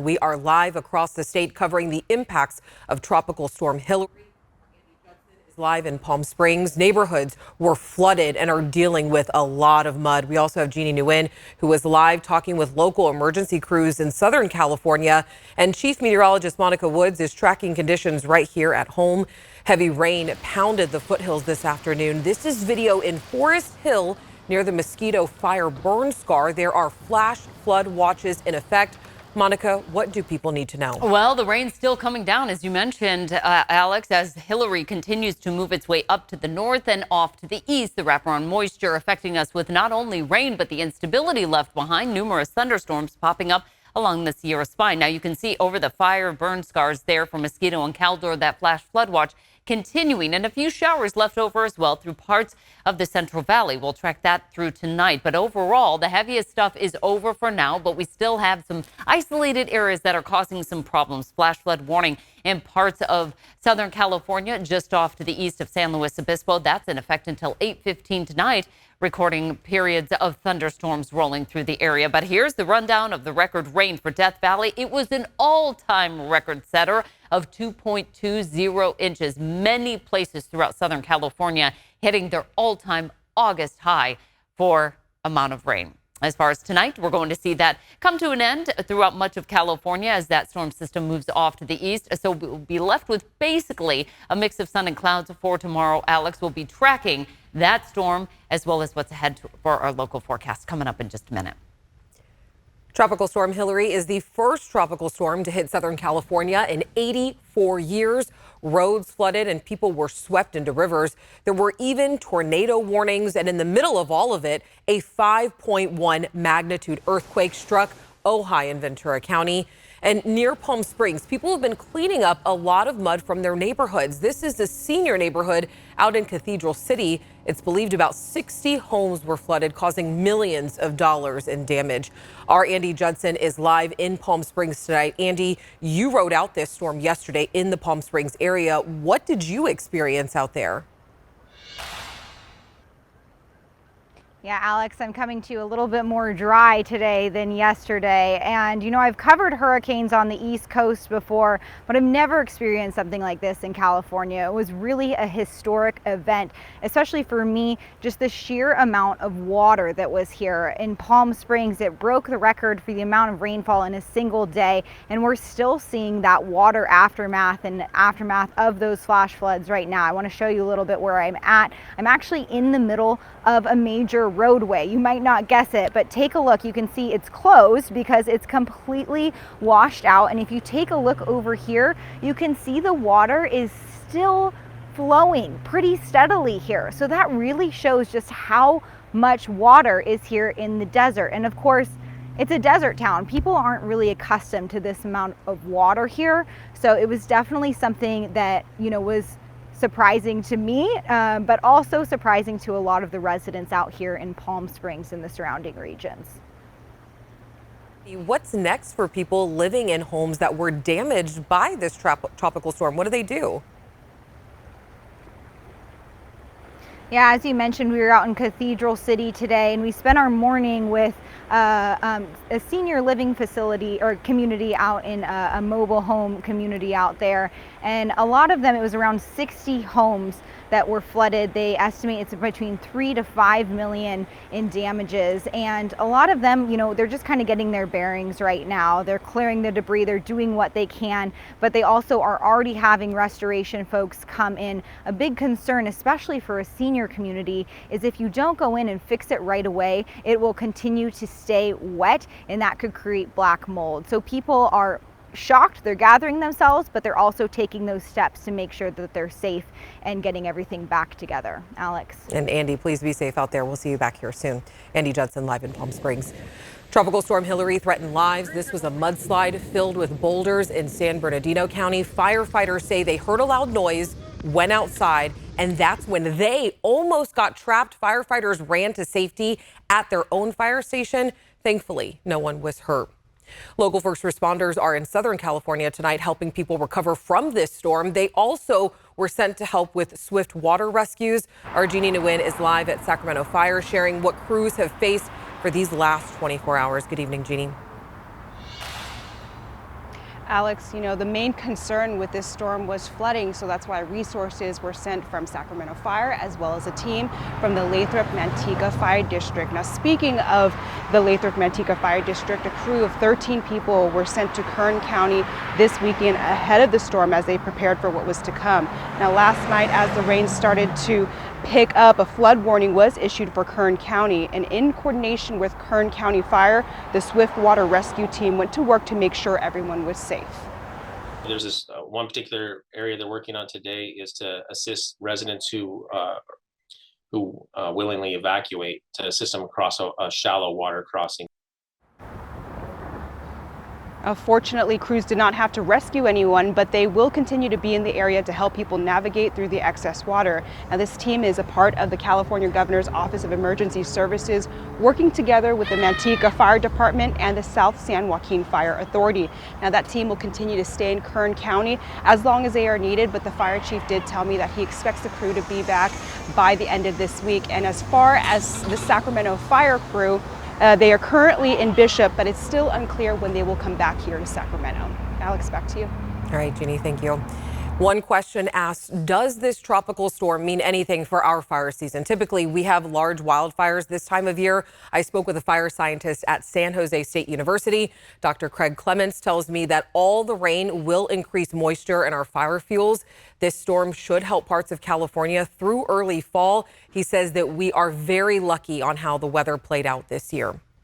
We are live across the state covering the impacts of Tropical Storm Hilary. Live in Palm Springs. Neighborhoods were flooded and are dealing with a lot of mud. We also have Jeannie Nguyen, who is live talking with local emergency crews in Southern California. And Chief Meteorologist Monica Woods is tracking conditions right here at home. Heavy rain pounded the foothills this afternoon. This is video in Forest Hill near the Mosquito Fire burn scar. There are flash flood watches in effect. Monica, what do people need to know? Well, the rain's still coming down, as you mentioned, Alex, as Hilary continues to move its way up to the north and off to the east. The wraparound moisture affecting us with not only rain, but the instability left behind. Numerous thunderstorms popping up along the Sierra Spine. Now, you can see over the fire burn scars there from Mosquito and Caldor, that flash flood watch continuing, and a few showers left over as well through parts of the Central Valley. We'll track that through tonight. But overall, the heaviest stuff is over for now, but we still have some isolated areas that are causing some problems. Flash flood warning in parts of Southern California, just off to the east of San Luis Obispo. That's in effect until 8:15 tonight, recording periods of thunderstorms rolling through the area. But here's the rundown of the record rain for Death Valley. It was an all-time record setter of 2.20 inches. Many places throughout Southern California hitting their all-time August high for amount of rain. As far as tonight, we're going to see that come to an end throughout much of California as that storm system moves off to the east. So we'll be left with basically a mix of sun and clouds for tomorrow. Alex will be tracking that storm as well as what's ahead for our local forecast coming up in just a minute. Tropical Storm Hilary is the first tropical storm to hit Southern California in 84 years. Roads flooded and people were swept into rivers. There were even tornado warnings. And in the middle of all of it, a 5.1 magnitude earthquake struck Ojai in Ventura County. And near Palm Springs, people have been cleaning up a lot of mud from their neighborhoods. This is a senior neighborhood out in Cathedral City. It's believed about 60 homes were flooded, causing millions of dollars in damage. Our Andy Judson is live in Palm Springs tonight. Andy, you rode out this storm yesterday in the Palm Springs area. What did you experience out there? Yeah, Alex, I'm coming to you a little bit more dry today than yesterday. And, you know, I've covered hurricanes on the East Coast before, but I've never experienced something like this in California. It was really a historic event, especially for me, just the sheer amount of water that was here. In Palm Springs, it broke the record for the amount of rainfall in a single day. And we're still seeing that water aftermath of those flash floods right now. I want to show you a little bit where I'm at. I'm actually in the middle of a major roadway. You might not guess it, but take a look. You can see it's closed because it's completely washed out. And if you take a look over here, you can see the water is still flowing pretty steadily here. So that really shows just how much water is here in the desert. And of course, it's a desert town. People aren't really accustomed to this amount of water here. So it was definitely something that, you know, was surprising to me, but also surprising to a lot of the residents out here in Palm Springs and the surrounding regions. What's next for people living in homes that were damaged by this tropical storm? What do they do? Yeah, as you mentioned, we were out in Cathedral City today, and we spent our morning with a senior living facility or community out in a mobile home community out there. And a lot of them, it was around 60 homes that were flooded. They estimate it's between 3 to 5 million in damages. And a lot of them, you know, they're just kind of getting their bearings right now. They're clearing the debris, they're doing what they can, but they also are already having restoration folks come in. A big concern, especially for a senior community, is if you don't go in and fix it right away, it will continue to stay wet, and that could create black mold. So people are shocked, they're gathering themselves, but they're also taking those steps to make sure that they're safe and getting everything back together. Alex. And Andy, please be safe out there. We'll see you back here soon. Andy Judson live in Palm Springs. Tropical Storm Hilary threatened lives. This was a mudslide filled with boulders in San Bernardino County. Firefighters say they heard a loud noise, went outside, and that's when they almost got trapped. Firefighters ran to safety at their own fire station. Thankfully, no one was hurt. Local first responders are in Southern California tonight helping people recover from this storm. They also were sent to help with swift water rescues. Our Jeannie Nguyen is live at Sacramento Fire, sharing what crews have faced for these last 24 hours. Good evening, Jeannie. Good evening, Alex. And coming to you a little bit more dry today than yesterday. And, you know, I've covered hurricanes on the East Coast before, but I've never experienced something like this in California. It was really a historic event, especially for me, just the sheer amount of water that was here. In Palm Springs, people have been cleaning up a lot of mud from their neighborhoods. This is the first tropical storm to hit Southern California in 84 years. Roads flooded and are dealing with a lot of mud. We also have Jeannie Nguyen is live at Sacramento Fire, sharing what crews have faced for these last 24 hours. Good evening, Jeannie. Alex, you know, the main concern with this storm was flooding, so that's why resources were sent from Sacramento Fire as well as a team from the Lathrop-Manteca Fire District. Now, speaking of the Lathrop-Manteca Fire District, a crew of 13 people were sent to Kern County this weekend ahead of the storm as they prepared for what was to come. Now, last night, as the rain started to pick up, a flood warning was issued for Kern County, and in coordination with Kern County Fire, the Swift Water Rescue Team went to work to make sure everyone was safe. There's this one particular area they're working on today is to assist residents who willingly evacuate, to assist them across a shallow water crossing. Fortunately, crews did not have to rescue anyone, but they will continue to be in the area to help people navigate through the excess water. Now, this team is a part of the California Governor's Office of Emergency Services, working together with the Manteca Fire Department and the South San Joaquin Fire Authority. Now, that team will continue to stay in Kern County as long as they are needed, but the fire chief did tell me that he expects the crew to be back by the end of this week. And as far as the Sacramento Fire crew, they are currently in Bishop, but it's still unclear when they will come back here to Sacramento. Alex, back to you. All right, Jeannie, thank you. One question asked, does this tropical storm mean anything for our fire season? Typically, we have large wildfires this time of year. I spoke with a fire scientist at San Jose State University. Dr. Craig Clements tells me that all the rain will increase moisture in our fire fuels. This storm should help parts of California through early fall. He says that we are very lucky on how the weather played out this year.